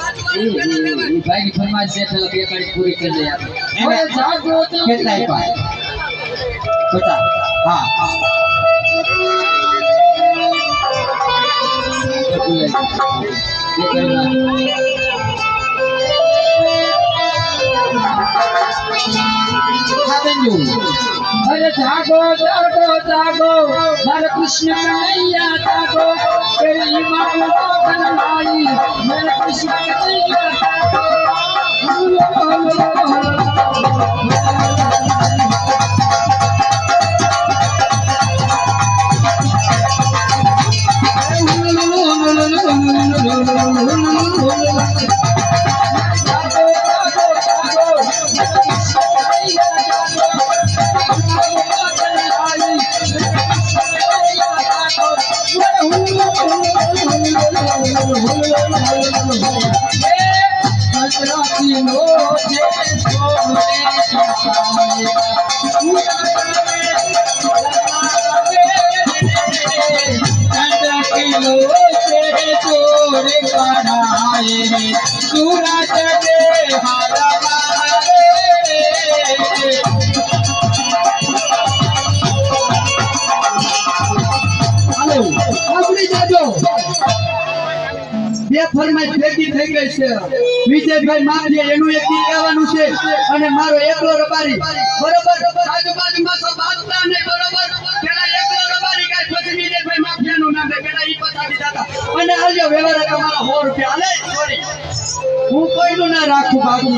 भाई की फरमाइश से पहले ये कड़ी पूरी कर ले यार अरे जागो तो कितना ही पाए बता हां ये कड़ी अरे जागो जागो जागो हरे कृष्ण कन्हैया जागो तेरी मां को कन्हैया मेरे कृष्ण कन्हैया ફરમાઈશ ભેગી થઈ ગઈ છે વિજયભાઈ માથે એનું એક ગીત ગાવાનું છે અને મારો એકલો રબારી બરોબર આજુબાજુમાં તો બાદતા ને બરોબર પેલા એકલો રબારી ગાય પછી વિજયભાઈ માફિયાનું નામ લે પેલા ઈ પતાવી દાતા અને આલ્યો વ્યવહાર તમારા 100 રૂપિયા હાલે સોરી હું કોઈનું ના રાખું બાબુ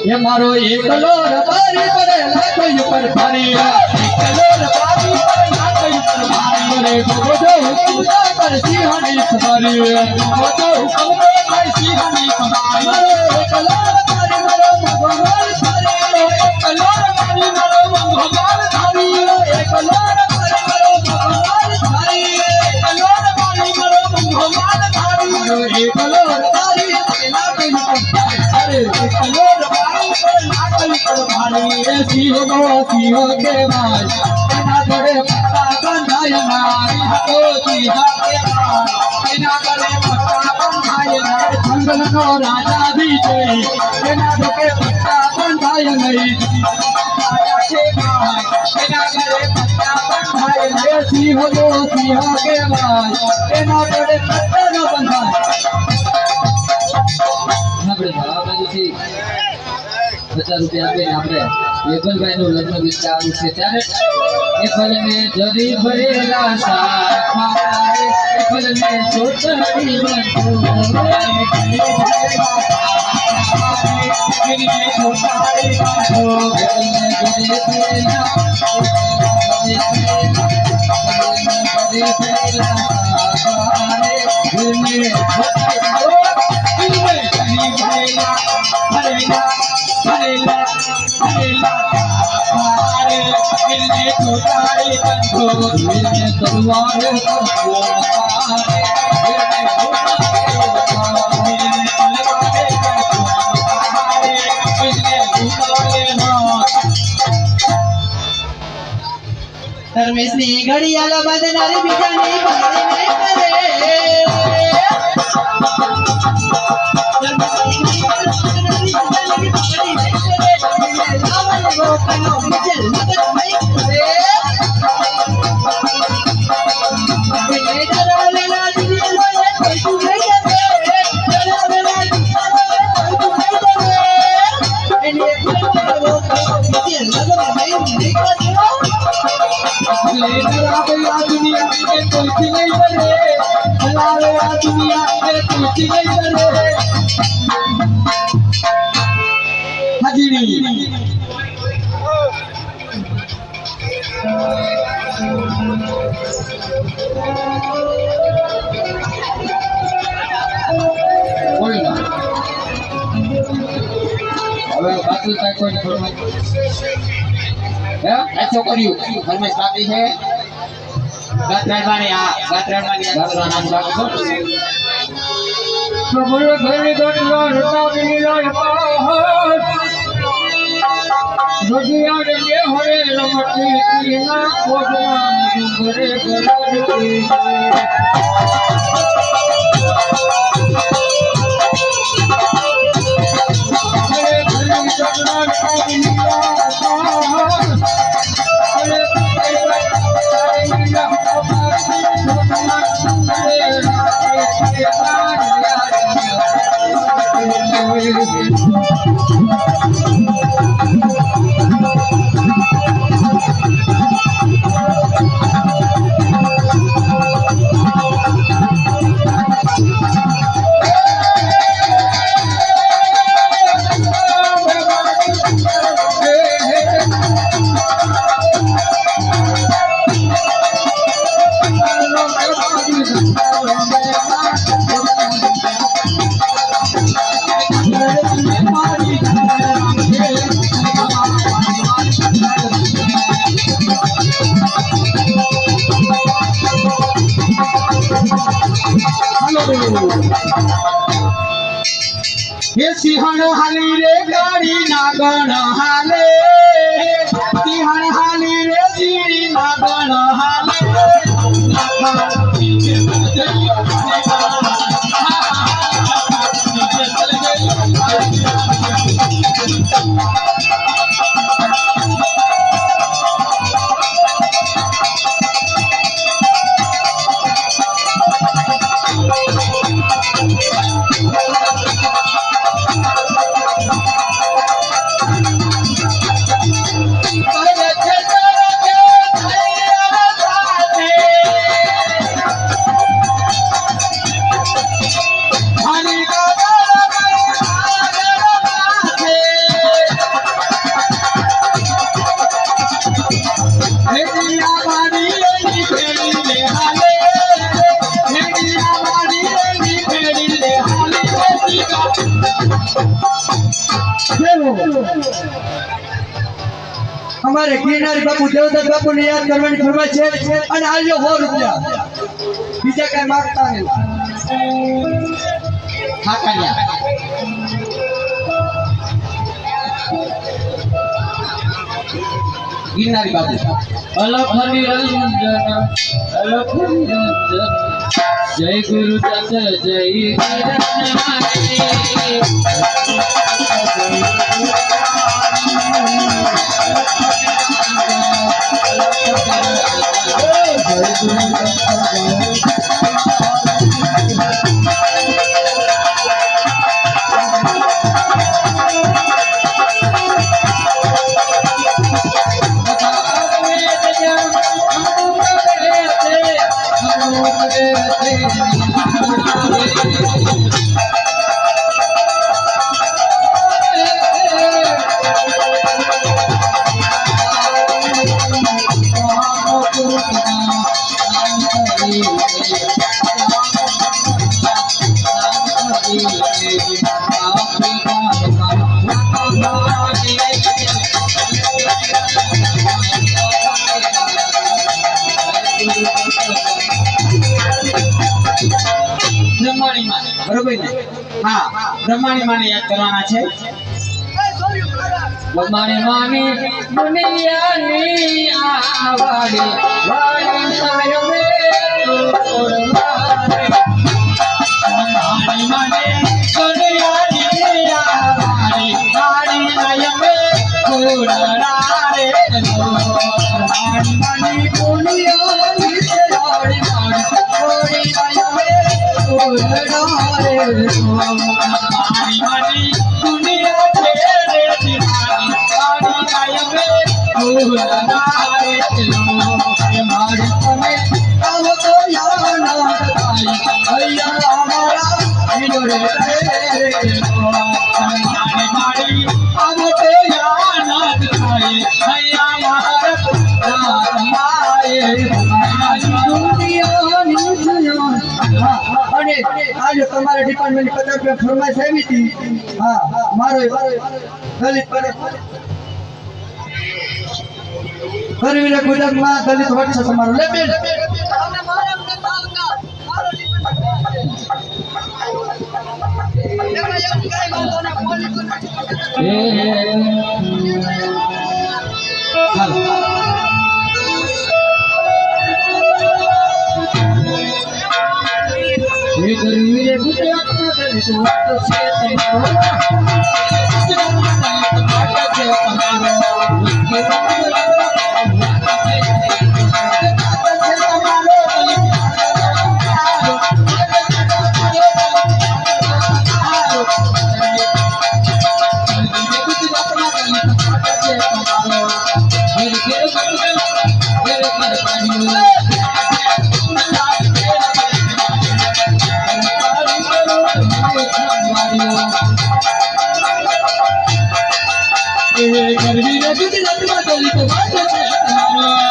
ये मारो एकलो रबारी करे लाखों पर भारी एकलो रबारी करे लाखों पर भारी रे गोदो हुकुम पर सिंहानी सवारी गोदो हुकुम पर सिंहानी सवारी एकलो रबारी मरो भगवान थारी एकलो रबारी मरो भगवान थारी एकलो रबारी मरो भगवान थारी एकलो रबारी मरो भगवान थारी एकलो रबारी लाखों पर भारी एकलो सिंह के भाई ना करे पत्ता बंधाय नारी तो सिंह के भाई ना करे पत्ता बंधाय नारी जंगल को राजा भी जोई ना करे पत्ता बंधाय नहीं राजा के भाई ना करे पत्ता बंधाय नारी सिंह के भाई ना करे पत्ता न बंधाय ना बड़े बाबा जी 50 रुपया આપીને આપણે વેગલભાઈનું લગ્ન ગીત ચાલુ છે ત્યારે એ ફલને જરી ભરેલા સાખાય એ ફલને ચોટણી બંધો ગિરને ચોટાડી બાંધો ફલને જરી ભરેલા ગિરને भरेला भरेला हमारे दिलने छोटाई बंधो दिलने तलवार को मारे दिलने धर्मेशनी घड़ियाला बदनारी बिजानी बारी नहीं करे दुनिया में कुछ नहीं बने दुनिया में कुछ नहीं बने हाजिरी कोई ना अब बाकी कोई હે આ છોકરીઓ ફરમાઈશ બાકી છે ગાત્રાવાની આ ગાત્રાવાની ગાત્રાના બાકી છો પ્રભુએ ઘરે ગટલા રતાની લાય પાહર રગિયા રે હરે રમતી ના કોડના ઘરે ઘરે ये सिंहण हाली रे गाड़ी नागण हाले सिंहण हाली रे जीरी नागण हाले हमारे गिरनारी बापू देवदत्त बापू ने याद करवानी फरमाइश है અને આલ્યો 100 રૂપિયા બીજા કઈ માંગતા નહીં ખાકાનિયા गिरनारी बाबू अलख निरंजन अलख निरंजन जय गुरु दत्त जय બ્રહ્માણી માને બરોબર ને હા બ્રહ્માણી માને યાદ કરવાના છે બ્રહ્માણી માની દુનિયાની આવાડી વાડી સાયો મે બ્રહ્માણી માને દુનિયાની આવાડી વાડી સાયો મે કોડરા રે બ્રહ્માણી માને દુનિયાની આવાડી વાડી સાયો મે કોડરા રે બ્રહ્માણી માને દુનિયા છેડે દીવાની વાડી સાયો મે કોડરા રે મારી તમે આવો તો યાર ના થાય અય્યા અમારા ઈડોરે રે મારી આવો તો યાર ના થાય અય્યા અને આજે તમારા ડિપાર્ટમેન્ટ 50 રૂપિયા ફરમાઈશ આવી હતી હા મારો દલિત પર ગરવીરે ગુજરાતમાં દલિત વર્ષ સમારોહ લે બેન ગરવીરે ગુજરાતમાં દલિત વર્ષ ગરવીરે ગુજરાતમાં દલિત વર્ષ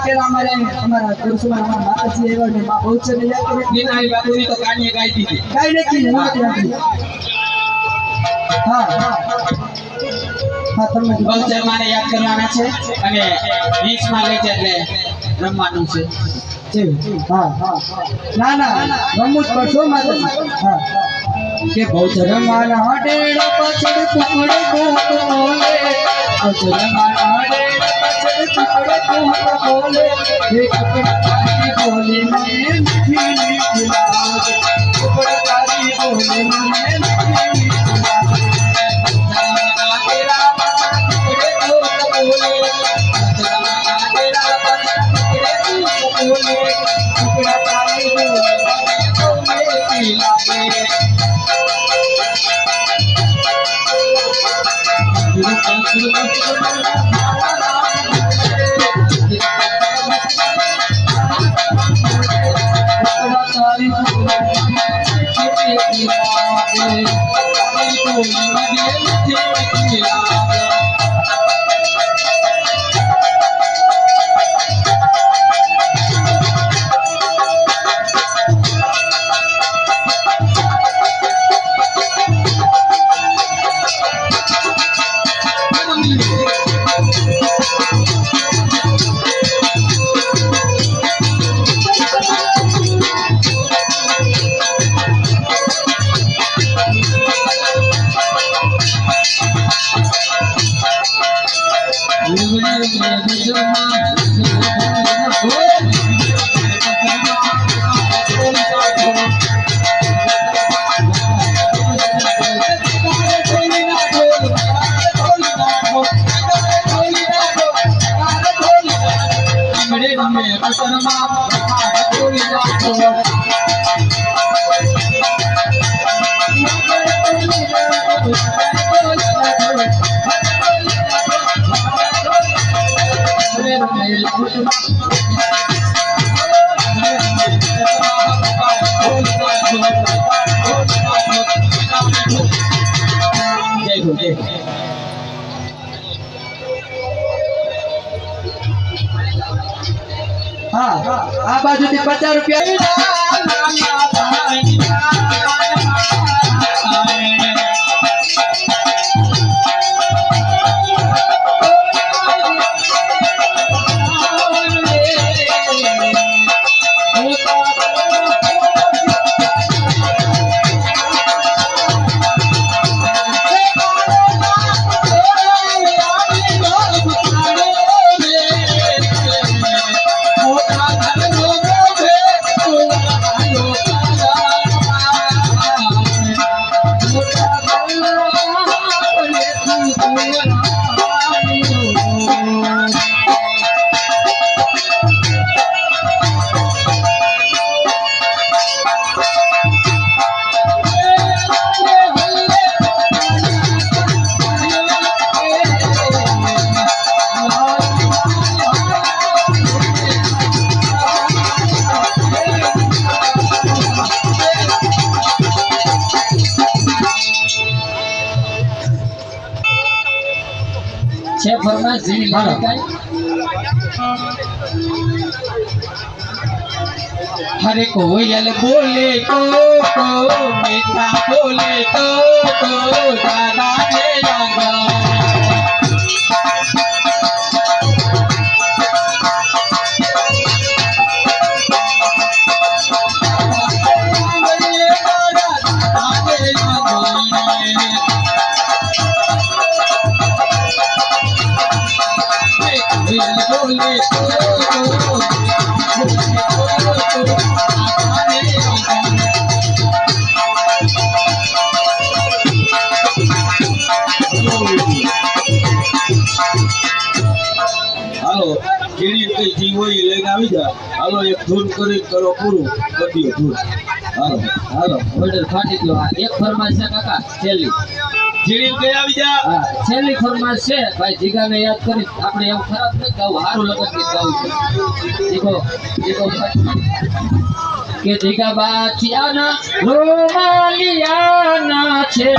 અમારા પુરુષોમાં અમારા માતાજી એવા ને બહુ છે ને યાદ કરે ગિરનારી બાપુની તો કાનીએ ગાઈ દીધી. કાઈ નથી હું નથી આપી હા હા હા તમે બહુચર માને યાદ કરવાના છે અને 20 માં લઈ જાય એટલે રમવાનું છે. હા હા ના ના રમવું જ પડશો માતાજી હા કે બહુચર માના ડેડા પાછળ કુકડે કોક બોલે બહુચર માના ડેડા પાછળ કુકડે કોક બોલે એ કુકડા તારી બોલે મને મીઠી મીઠી લાગે કુકડા તારી બોલે મને મીઠી મીઠી લાગે हाँ आ बाजू थी 50 रुपया ફરમાશ ઝીણી હાલો. કાઈ हरे कोयल बोले को मीठा बोले को दादा के आंगन बोले હાલો જેની કઈ જી હોય એ લઈને આવી જા હાલો એક ધૂન કરી કરો પૂરું કરી દો ધૂન હાલો હાલો ઓર્ડર ફાટી ગયો આ એક ફરમાશ છે કાકા છેલ્લી જેની કઈ આવી જા હા છેલ્લી ફરમાશ છે ભાઈ જીગાને યાદ કરી આપણે એવું ખરાબ ન ગાવું સારું લગન ગીત ગાવું છે જીગો જીગો કે જીગા બાચિયાના રોમાલિયાના છે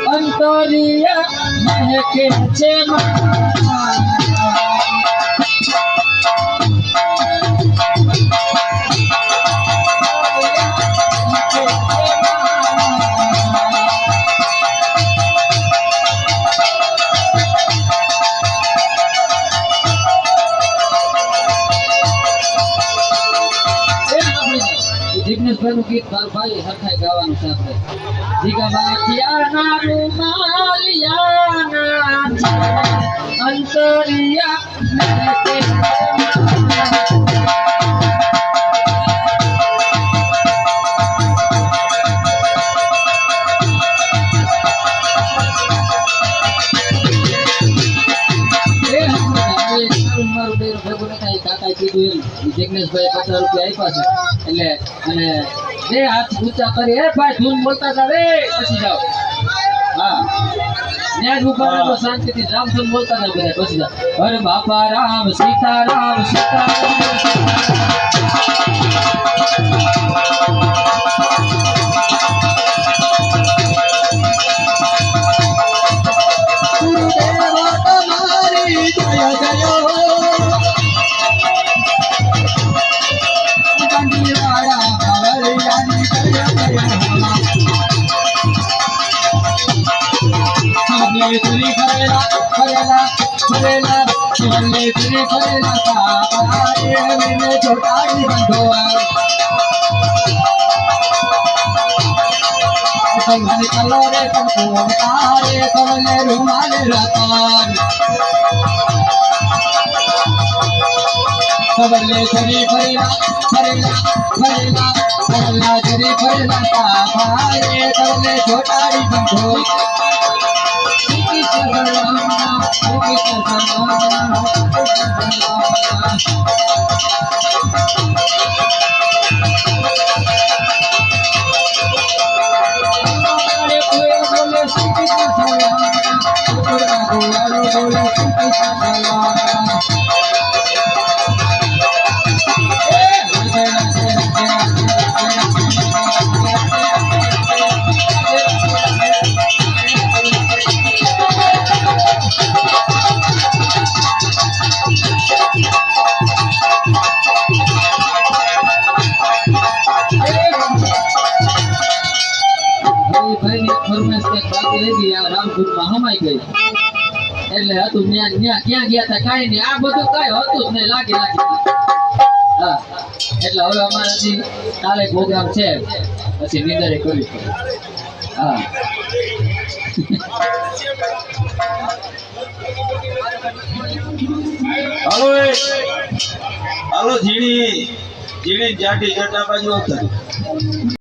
અંતરિયા મહેકે છે જિગ્નેશભાઈનું ગીત મારું ભાઈ હરખાઈ ગાવાનું છે આપણે જીગા બાચિયાના રૂમાલિયાના અંતરિયા મહેકે જિગ્નેશભાઈ 50 રૂપિયા આપ્યા છે એટલે અને બે હાથ ઊંચા કરી એ ભાઈ ધૂન બોલતા જાવ એ પછી જાઓ હા ન્યાજ ઉભા રહો શાંતિથી રામ ધૂન બોલતા જાવ બધા પછી જાઓ અરે બાપા રામ સીતારામ तुरी फरेला फरेला फरेला तुरले तुरी फरेला सारे मैंने छोटाई बंधोआ तुम्हारे कलोरे तुमको तारे तुमने रुमाल रतन सबले तुरी फरेला फरेला फरेला फरेला तुरी फरेला सारे तुमने छोटाई बंधोआ હમાઈ ગઈ એટલે હતું ક્યાં ગયા હતા કઈ નહીં આ બધું કઈ હતું જ નહીં લાગી હા એટલે હવે અમારાથી કાલે પ્રોગ્રામ છે પછી નિંદરે કરવી પડે હા હાલો હાલો ઝીણી ઝીણી જાટી જટા બાજુ આવતા